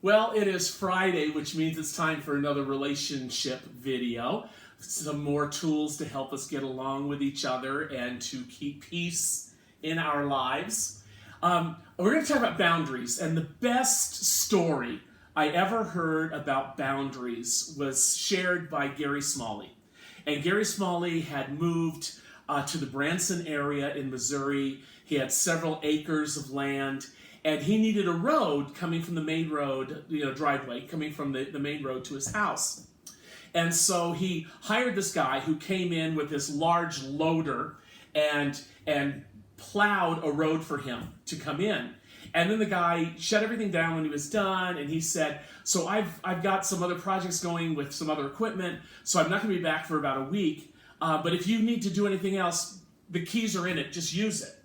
Well, it is Friday, which means it's time for another relationship video. Some more tools to help us get along with each other and to keep peace in our lives. We're going to talk about boundaries, and the best story I ever heard about boundaries was shared by Gary Smalley. And Gary Smalley had moved to the Branson area in Missouri. He had several acres of land, and he needed a road coming from the main road, driveway, coming from the main road to his house. And so he hired this guy who came in with this large loader and plowed a road for him to come in. And then the guy shut everything down when he was done, and he said, so I've got some other projects going with some other equipment, so I'm not going to be back for about a week, but if you need to do anything else, the keys are in it, just use it.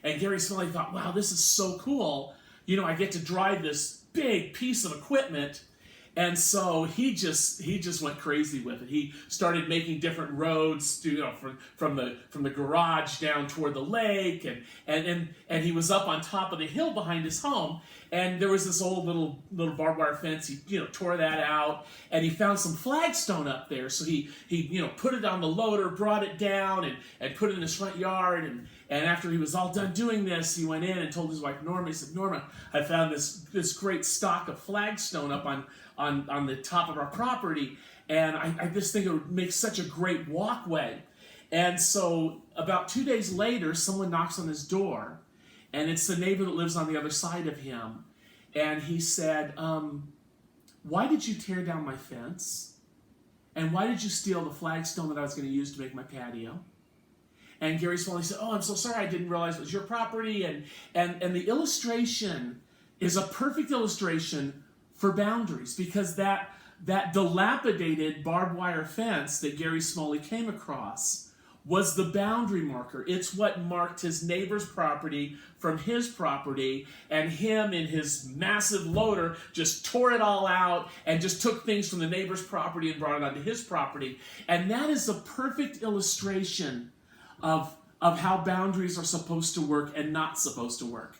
And Gary Smalley thought, wow, this is so cool. I get to drive this big piece of equipment. And so he just went crazy with it. He started making different roads, from the garage down toward the lake, and he was up on top of the hill behind his home. And there was this old little barbed wire fence. He tore that out, and he found some flagstone up there. So he put it on the loader, brought it down, and put it in his front yard. And after he was all done doing this, he went in and told his wife Norma. He said, Norma, I found this great stock of flagstone up on the top of our property, and I just think it would make such a great walkway. And so about 2 days later, someone knocks on his door, and it's the neighbor that lives on the other side of him. And he said, why did you tear down my fence? And why did you steal the flagstone that I was going to use to make my patio? And Gary Smalley said, oh, I'm so sorry, I didn't realize it was your property. And the illustration is a perfect illustration for boundaries, because that dilapidated barbed wire fence that Gary Smalley came across was the boundary marker. It's what marked his neighbor's property from his property, and him in his massive loader just tore it all out and just took things from the neighbor's property and brought it onto his property. And that is a perfect illustration of how boundaries are supposed to work and not supposed to work.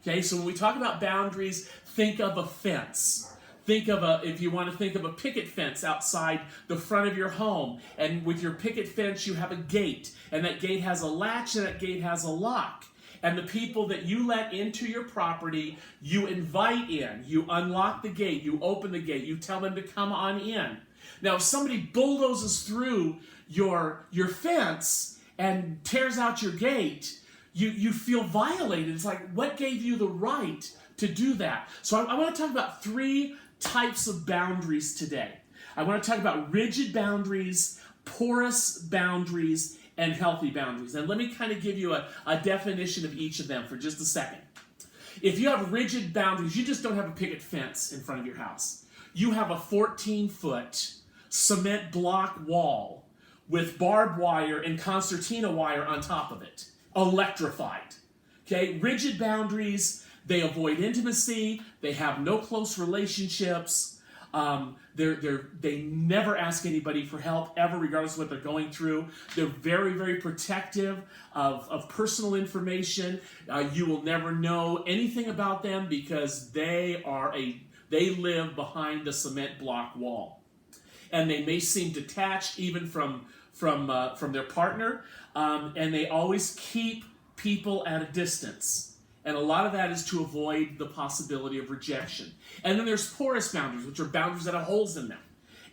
Okay, so when we talk about boundaries, think of a fence. If you want to think of a picket fence outside the front of your home, and with your picket fence you have a gate, and that gate has a latch and that gate has a lock. And the people that you let into your property, you invite in, you unlock the gate, you open the gate, you tell them to come on in. Now if somebody bulldozes through your fence and tears out your gate, you feel violated. It's like, what gave you the right to do that? So I want to talk about three types of boundaries today. I want to talk about rigid boundaries, porous boundaries, and healthy boundaries. And let me kind of give you a definition of each of them for just a second. If you have rigid boundaries, you just don't have a picket fence in front of your house. You have a 14-foot cement block wall with barbed wire and concertina wire on top of it. Electrified. Okay, rigid boundaries, they avoid intimacy, they have no close relationships, they never ask anybody for help ever, regardless of what they're going through. They're very, very protective of personal information. You will never know anything about them because they live behind the cement block wall. And they may seem detached even from their partner, and they always keep people at a distance. And a lot of that is to avoid the possibility of rejection. And then there's porous boundaries, which are boundaries that have holes in them.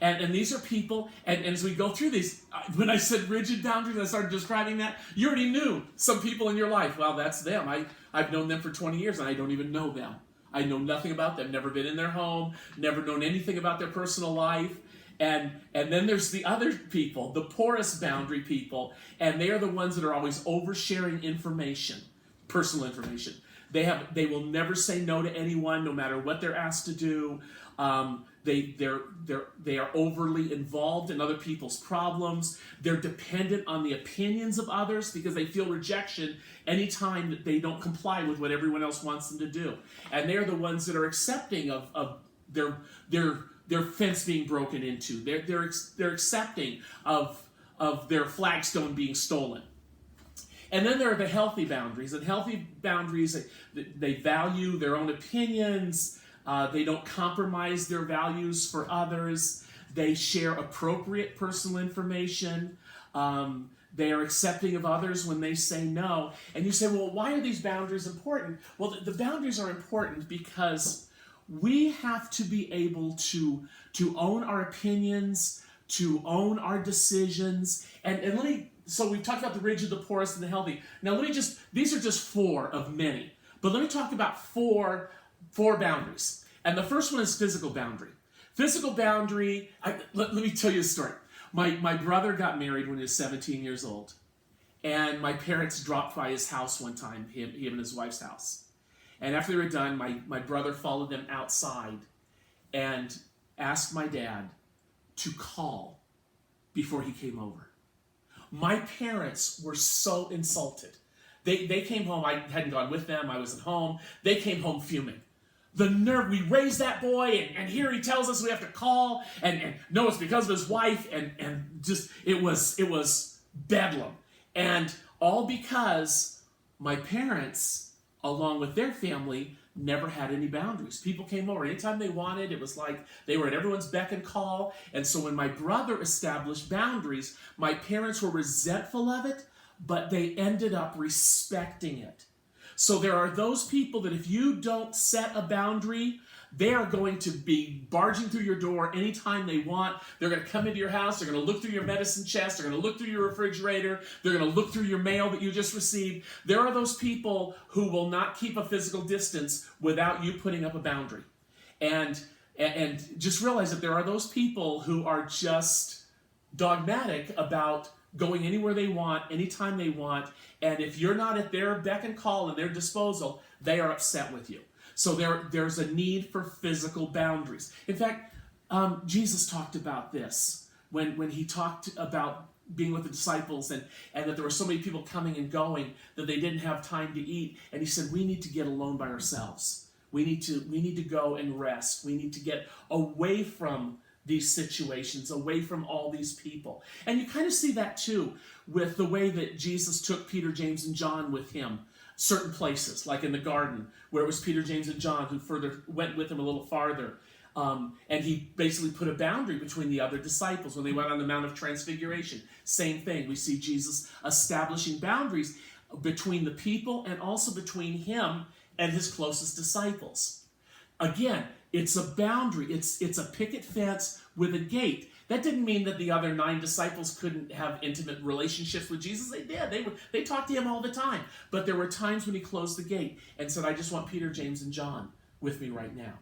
And these are people, and as we go through these, when I said rigid boundaries, I started describing that, you already knew some people in your life. Well, that's them. I've known them for 20 years, and I don't even know them. I know nothing about them, never been in their home, never known anything about their personal life. And then there's the other people, the porous boundary people, and they are the ones that are always oversharing information, personal information. They will never say no to anyone, no matter what they're asked to do. They are overly involved in other people's problems. They're dependent on the opinions of others because they feel rejection anytime that they don't comply with what everyone else wants them to do. And they're the ones that are accepting of their fence being broken into. They're accepting of their flagstone being stolen. And then there are the healthy boundaries. And healthy boundaries, they value their own opinions. They don't compromise their values for others. They share appropriate personal information. They are accepting of others when they say no. And you say, well, why are these boundaries important? Well, the boundaries are important because we have to be able to own our opinions, to own our decisions. And so we've talked about the rich, the poorest, and the healthy. Now these are just 4 of many. But let me talk about four boundaries. And the first one is physical boundary. Physical boundary, let me tell you a story. My brother got married when he was 17 years old. And my parents dropped by his house one time, him and his wife's house. And after they were done, my brother followed them outside and asked my dad to call before he came over. My parents were so insulted. They came home, I hadn't gone with them, I was at home. They came home fuming. The nerve, we raised that boy, and here he tells us we have to call, and no, it's because of his wife, and just, it was bedlam. And all because my parents, along with their family, never had any boundaries. People came over anytime they wanted. It was like they were at everyone's beck and call. And so when my brother established boundaries, my parents were resentful of it, but they ended up respecting it. So there are those people that if you don't set a boundary, they are going to be barging through your door anytime they want. They're going to come into your house. They're going to look through your medicine chest. They're going to look through your refrigerator. They're going to look through your mail that you just received. There are those people who will not keep a physical distance without you putting up a boundary. And just realize that there are those people who are just dogmatic about going anywhere they want, anytime they want. And if you're not at their beck and call and their disposal, they are upset with you. So there's a need for physical boundaries. In fact, Jesus talked about this when he talked about being with the disciples and that there were so many people coming and going that they didn't have time to eat. And he said, we need to get alone by ourselves. We need to go and rest. We need to get away from these situations, away from all these people. And you kind of see that too with the way that Jesus took Peter, James, and John with him certain places, like in the garden, where it was Peter, James, and John who further went with him a little farther. And he basically put a boundary between the other disciples when they went on the Mount of Transfiguration. Same thing. We see Jesus establishing boundaries between the people and also between him and his closest disciples. Again, it's a boundary. It's a picket fence with a gate. That didn't mean that the other 9 disciples couldn't have intimate relationships with Jesus. They did. They talked to him all the time. But there were times when he closed the gate and said, I just want Peter, James, and John with me right now.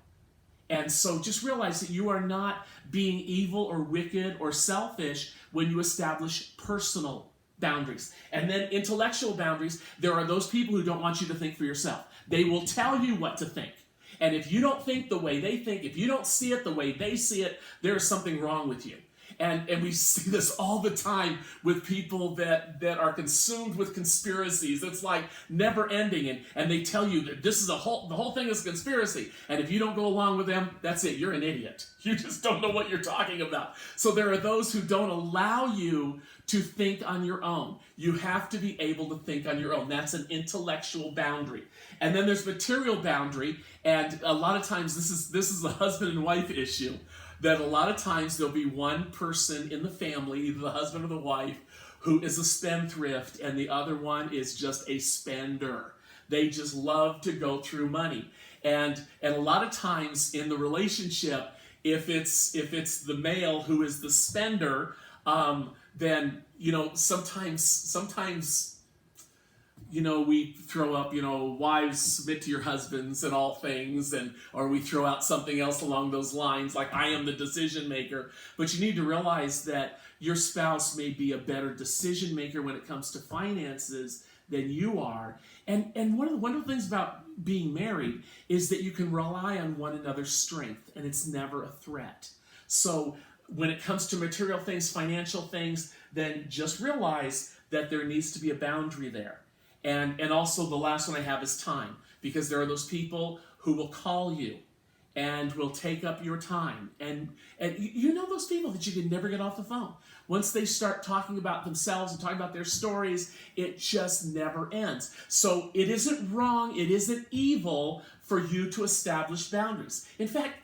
And so just realize that you are not being evil or wicked or selfish when you establish personal boundaries. And then intellectual boundaries, there are those people who don't want you to think for yourself. They will tell you what to think. And if you don't think the way they think, if you don't see it the way they see it, there is something wrong with you. And we see this all the time with people that are consumed with conspiracies. It's like never ending. And they tell you that this is the whole thing is a conspiracy. And if you don't go along with them, that's it. You're an idiot. You just don't know what you're talking about. So there are those who don't allow you to think on your own. You have to be able to think on your own. That's an intellectual boundary. And then there's material boundary. And a lot of times this is a husband and wife issue. That a lot of times there'll be one person in the family, either the husband or the wife, who is a spendthrift, and the other one is just a spender. They just love to go through money. And a lot of times in the relationship, if it's the male who is the spender, then sometimes we throw up, wives submit to your husbands in all things, or we throw out something else along those lines, like I am the decision maker. But you need to realize that your spouse may be a better decision maker when it comes to finances than you are. And one of the things about being married is that you can rely on one another's strength, and it's never a threat. So when it comes to material things, financial things, then just realize that there needs to be a boundary there. And also the last one I have is time, because there are those people who will call you and will take up your time. And you know those people that you can never get off the phone. Once they start talking about themselves and talking about their stories, it just never ends. So it isn't wrong, it isn't evil for you to establish boundaries. In fact,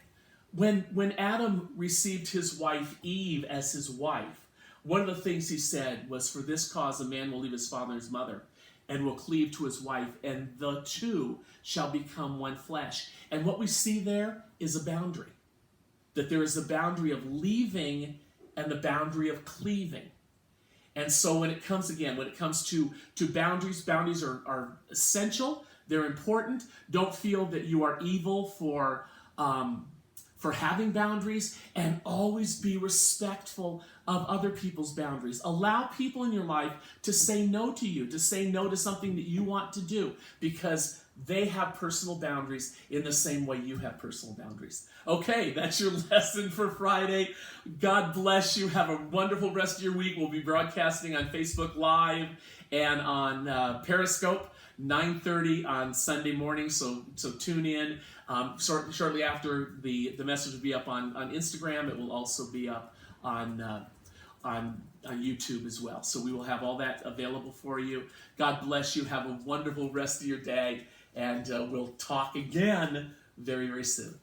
when Adam received his wife Eve as his wife, one of the things he said was, "For this cause a man will leave his father and his mother and will cleave to his wife, and the two shall become one flesh." And what we see there is a boundary. That there is a boundary of leaving and the boundary of cleaving. And so when it comes to boundaries, boundaries are essential. They're important. Don't feel that you are evil for having boundaries, and always be respectful of other people's boundaries. Allow people in your life to say no to you, to say no to something that you want to do, because they have personal boundaries in the same way you have personal boundaries. Okay, that's your lesson for Friday. God bless you. Have a wonderful rest of your week. We'll be broadcasting on Facebook Live and on Periscope, 9:30 on Sunday morning, so tune in. Shortly after the message will be up on Instagram. It will also be up on YouTube as well. So we will have all that available for you. God bless you. Have a wonderful rest of your day, and we'll talk again very, very soon.